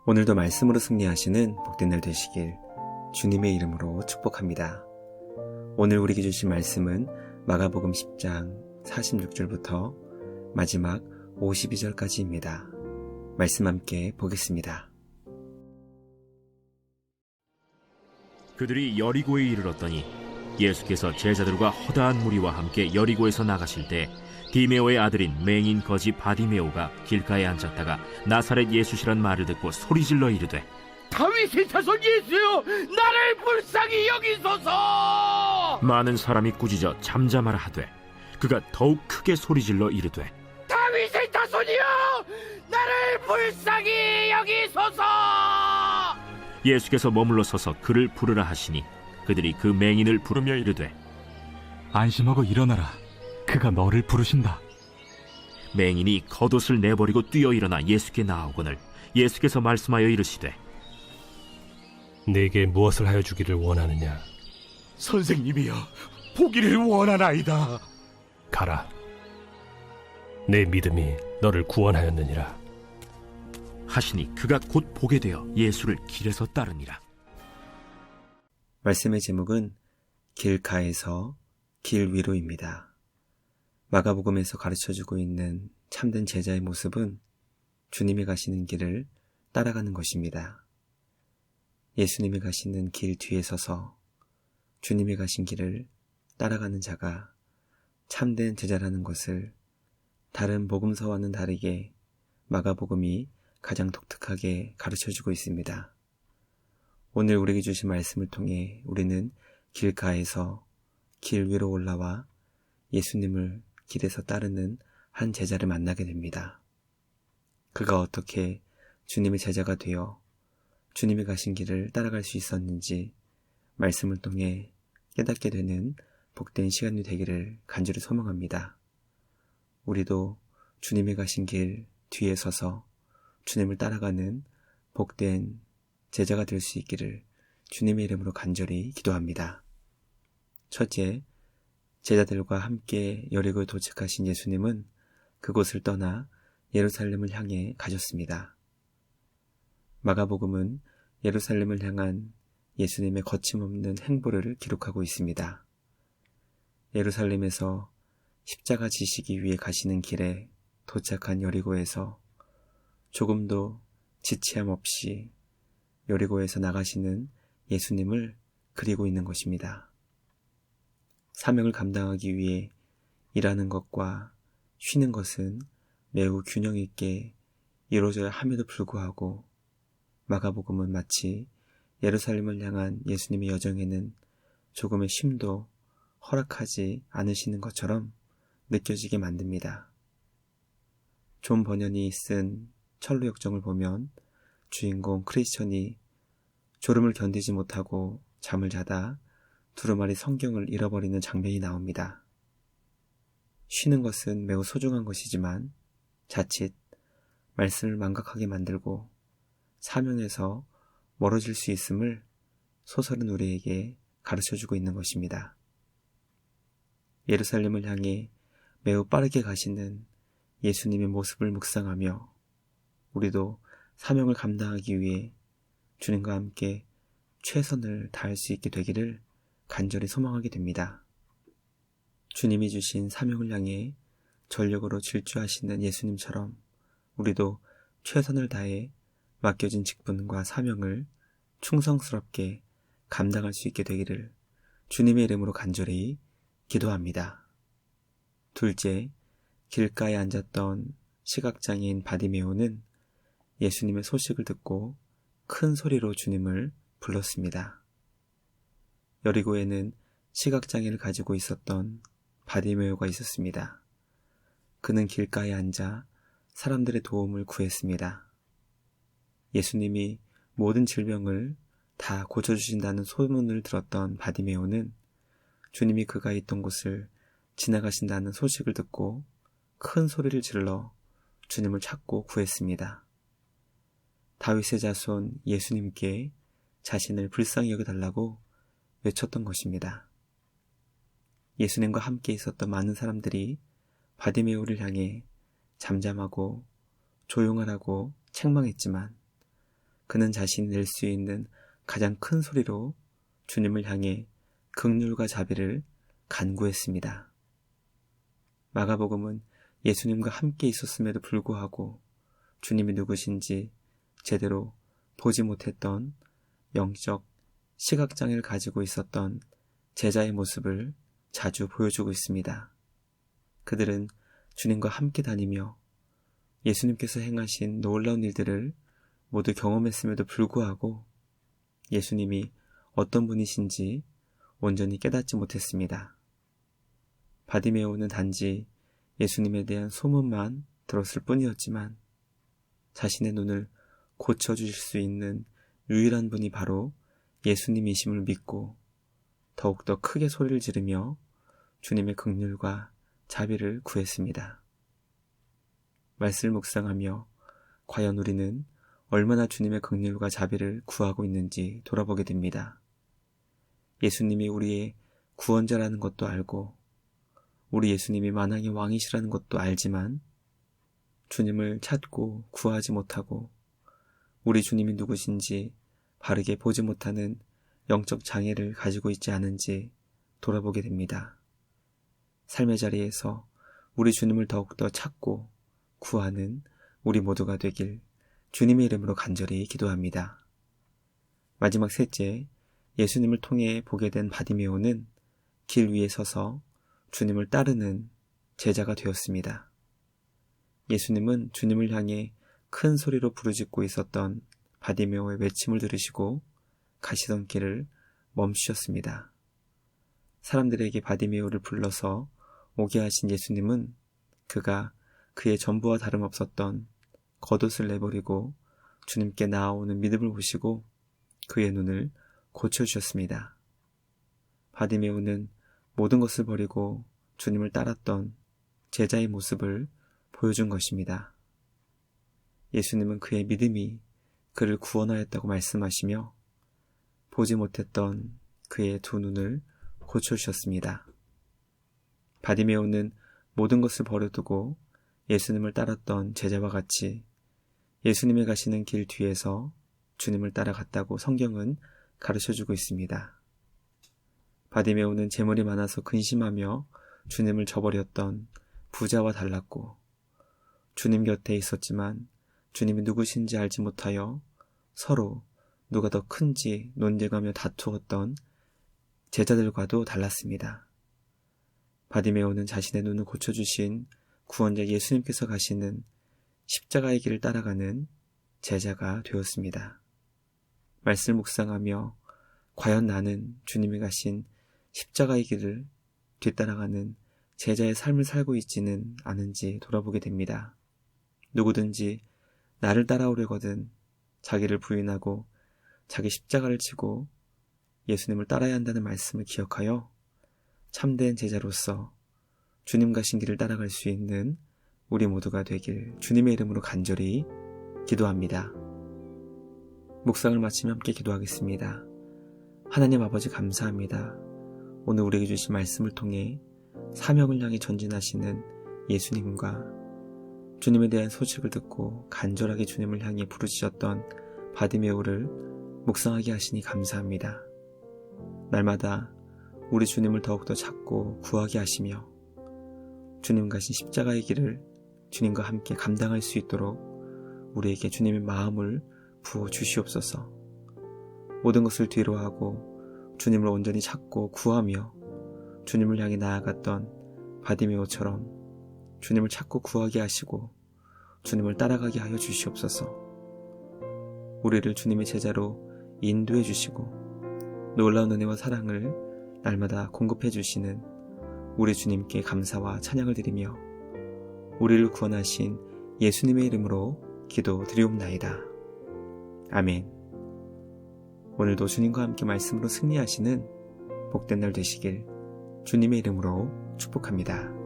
오늘도 말씀으로 승리하시는 복된 날 되시길 주님의 이름으로 축복합니다. 오늘 우리에게 주신 말씀은 마가복음 10장 46절부터 마지막 52절까지입니다. 말씀 함께 보겠습니다. 그들이 여리고에 이르렀더니 예수께서 제자들과 허다한 무리와 함께 여리고에서 나가실 때 디메오의 아들인 맹인 거지 바디메오가 길가에 앉았다가 나사렛 예수시란 말을 듣고 소리질러 이르되 다윗의 자손 예수여, 나를 불쌍히 여기소서. 많은 사람이 꾸짖어 잠잠하라 하되 그가 더욱 크게 소리질러 이르되 다윗의 자손이여, 나를 불쌍히 여기소서. 예수께서 머물러 서서 그를 부르라 하시니 그들이 그 맹인을 부르며 이르되 안심하고 일어나라, 그가 너를 부르신다. 맹인이 겉옷을 내버리고 뛰어 일어나 예수께 나아오거늘 예수께서 말씀하여 이르시되 네게 무엇을 하여 주기를 원하느냐? 선생님이여, 보기를 원하나이다. 가라, 내 믿음이 너를 구원하였느니라 하시니 그가 곧 보게 되어 예수를 길에서 따르니라. 말씀의 제목은 길가에서 길 위로입니다. 마가복음에서 가르쳐주고 있는 참된 제자의 모습은 주님이 가시는 길을 따라가는 것입니다. 예수님이 가시는 길 뒤에 서서 주님이 가신 길을 따라가는 자가 참된 제자라는 것을 다른 복음서와는 다르게 마가복음이 가장 독특하게 가르쳐주고 있습니다. 오늘 우리에게 주신 말씀을 통해 우리는 길가에서 길 위로 올라와 예수님을 길에서 따르는 한 제자를 만나게 됩니다. 그가 어떻게 주님의 제자가 되어 주님이 가신 길을 따라갈 수 있었는지 말씀을 통해 깨닫게 되는 복된 시간이 되기를 간절히 소망합니다. 우리도 주님이 가신 길 뒤에 서서 주님을 따라가는 복된 제자가 될 수 있기를 주님의 이름으로 간절히 기도합니다. 첫째, 제자들과 함께 여리고에 도착하신 예수님은 그곳을 떠나 예루살렘을 향해 가셨습니다. 마가복음은 예루살렘을 향한 예수님의 거침없는 행보를 기록하고 있습니다. 예루살렘에서 십자가 지시기 위해 가시는 길에 도착한 여리고에서 조금도 지체함 없이 여리고에서 나가시는 예수님을 그리고 있는 것입니다. 사명을 감당하기 위해 일하는 것과 쉬는 것은 매우 균형 있게 이루어져야 함에도 불구하고 마가복음은 마치 예루살렘을 향한 예수님의 여정에는 조금의 쉼도 허락하지 않으시는 것처럼 느껴지게 만듭니다. 존 버년이 쓴 철로역정을 보면 주인공 크리스천이 졸음을 견디지 못하고 잠을 자다 두루마리 성경을 잃어버리는 장면이 나옵니다. 쉬는 것은 매우 소중한 것이지만 자칫 말씀을 망각하게 만들고 사명에서 멀어질 수 있음을 소설은 우리에게 가르쳐주고 있는 것입니다. 예루살렘을 향해 매우 빠르게 가시는 예수님의 모습을 묵상하며 우리도 사명을 감당하기 위해 주님과 함께 최선을 다할 수 있게 되기를 간절히 소망하게 됩니다. 주님이 주신 사명을 향해 전력으로 질주하시는 예수님처럼 우리도 최선을 다해 맡겨진 직분과 사명을 충성스럽게 감당할 수 있게 되기를 주님의 이름으로 간절히 기도합니다. 둘째, 길가에 앉았던 시각장애인 바디메오는 예수님의 소식을 듣고 큰 소리로 주님을 불렀습니다. 여리고에는 시각장애를 가지고 있었던 바디메오가 있었습니다. 그는 길가에 앉아 사람들의 도움을 구했습니다. 예수님이 모든 질병을 다 고쳐주신다는 소문을 들었던 바디메오는 주님이 그가 있던 곳을 지나가신다는 소식을 듣고 큰 소리를 질러 주님을 찾고 구했습니다. 다윗의 자손 예수님께 자신을 불쌍히 여겨달라고 외쳤던 것입니다. 예수님과 함께 있었던 많은 사람들이 바디메오를 향해 잠잠하고 조용하라고 책망했지만 그는 자신이 낼 수 있는 가장 큰 소리로 주님을 향해 긍휼과 자비를 간구했습니다. 마가복음은 예수님과 함께 있었음에도 불구하고 주님이 누구신지 제대로 보지 못했던 영적 시각장애를 가지고 있었던 제자의 모습을 자주 보여주고 있습니다. 그들은 주님과 함께 다니며 예수님께서 행하신 놀라운 일들을 모두 경험했음에도 불구하고 예수님이 어떤 분이신지 온전히 깨닫지 못했습니다. 바디메오는 단지 예수님에 대한 소문만 들었을 뿐이었지만 자신의 눈을 고쳐주실 수 있는 유일한 분이 바로 예수님이심을 믿고 더욱더 크게 소리를 지르며 주님의 긍휼과 자비를 구했습니다. 말씀을 묵상하며 과연 우리는 얼마나 주님의 긍휼과 자비를 구하고 있는지 돌아보게 됩니다. 예수님이 우리의 구원자라는 것도 알고 우리 예수님이 만왕의 왕이시라는 것도 알지만 주님을 찾고 구하지 못하고 우리 주님이 누구신지 바르게 보지 못하는 영적 장애를 가지고 있지 않은지 돌아보게 됩니다. 삶의 자리에서 우리 주님을 더욱더 찾고 구하는 우리 모두가 되길 주님의 이름으로 간절히 기도합니다. 마지막 셋째, 예수님을 통해 보게 된 바디메오는 길 위에 서서 주님을 따르는 제자가 되었습니다. 예수님은 주님을 향해 큰 소리로 부르짖고 있었던 바디메오의 외침을 들으시고 가시던 길을 멈추셨습니다. 사람들에게 바디메오를 불러서 오게 하신 예수님은 그가 그의 전부와 다름없었던 겉옷을 내버리고 주님께 나아오는 믿음을 보시고 그의 눈을 고쳐주셨습니다. 바디메오는 모든 것을 버리고 주님을 따랐던 제자의 모습을 보여준 것입니다. 예수님은 그의 믿음이 그를 구원하였다고 말씀하시며 보지 못했던 그의 두 눈을 고쳐주셨습니다. 바디메오는 모든 것을 버려두고 예수님을 따랐던 제자와 같이 예수님이 가시는 길 뒤에서 주님을 따라갔다고 성경은 가르쳐주고 있습니다. 바디메오는 재물이 많아서 근심하며 주님을 저버렸던 부자와 달랐고 주님 곁에 있었지만 주님이 누구신지 알지 못하여 서로 누가 더 큰지 논쟁하며 다투었던 제자들과도 달랐습니다. 바디메오는 자신의 눈을 고쳐주신 구원자 예수님께서 가시는 십자가의 길을 따라가는 제자가 되었습니다. 말씀을 묵상하며 과연 나는 주님이 가신 십자가의 길을 뒤따라가는 제자의 삶을 살고 있지는 않은지 돌아보게 됩니다. 누구든지 나를 따라오려거든 자기를 부인하고 자기 십자가를 지고 예수님을 따라야 한다는 말씀을 기억하여 참된 제자로서 주님 가신 길을 따라갈 수 있는 우리 모두가 되길 주님의 이름으로 간절히 기도합니다. 묵상을 마치며 함께 기도하겠습니다. 하나님 아버지 감사합니다. 오늘 우리에게 주신 말씀을 통해 사명을 향해 전진하시는 예수님과 주님에 대한 소식을 듣고 간절하게 주님을 향해 부르짖었던 바디메오를 묵상하게 하시니 감사합니다. 날마다 우리 주님을 더욱더 찾고 구하게 하시며 주님 가신 십자가의 길을 주님과 함께 감당할 수 있도록 우리에게 주님의 마음을 부어 주시옵소서. 모든 것을 뒤로하고 주님을 온전히 찾고 구하며 주님을 향해 나아갔던 바디메오처럼 주님을 찾고 구하게 하시고 주님을 따라가게 하여 주시옵소서. 우리를 주님의 제자로 인도해 주시고 놀라운 은혜와 사랑을 날마다 공급해 주시는 우리 주님께 감사와 찬양을 드리며 우리를 구원하신 예수님의 이름으로 기도드리옵나이다. 아멘. 오늘도 주님과 함께 말씀으로 승리하시는 복된 날 되시길 주님의 이름으로 축복합니다.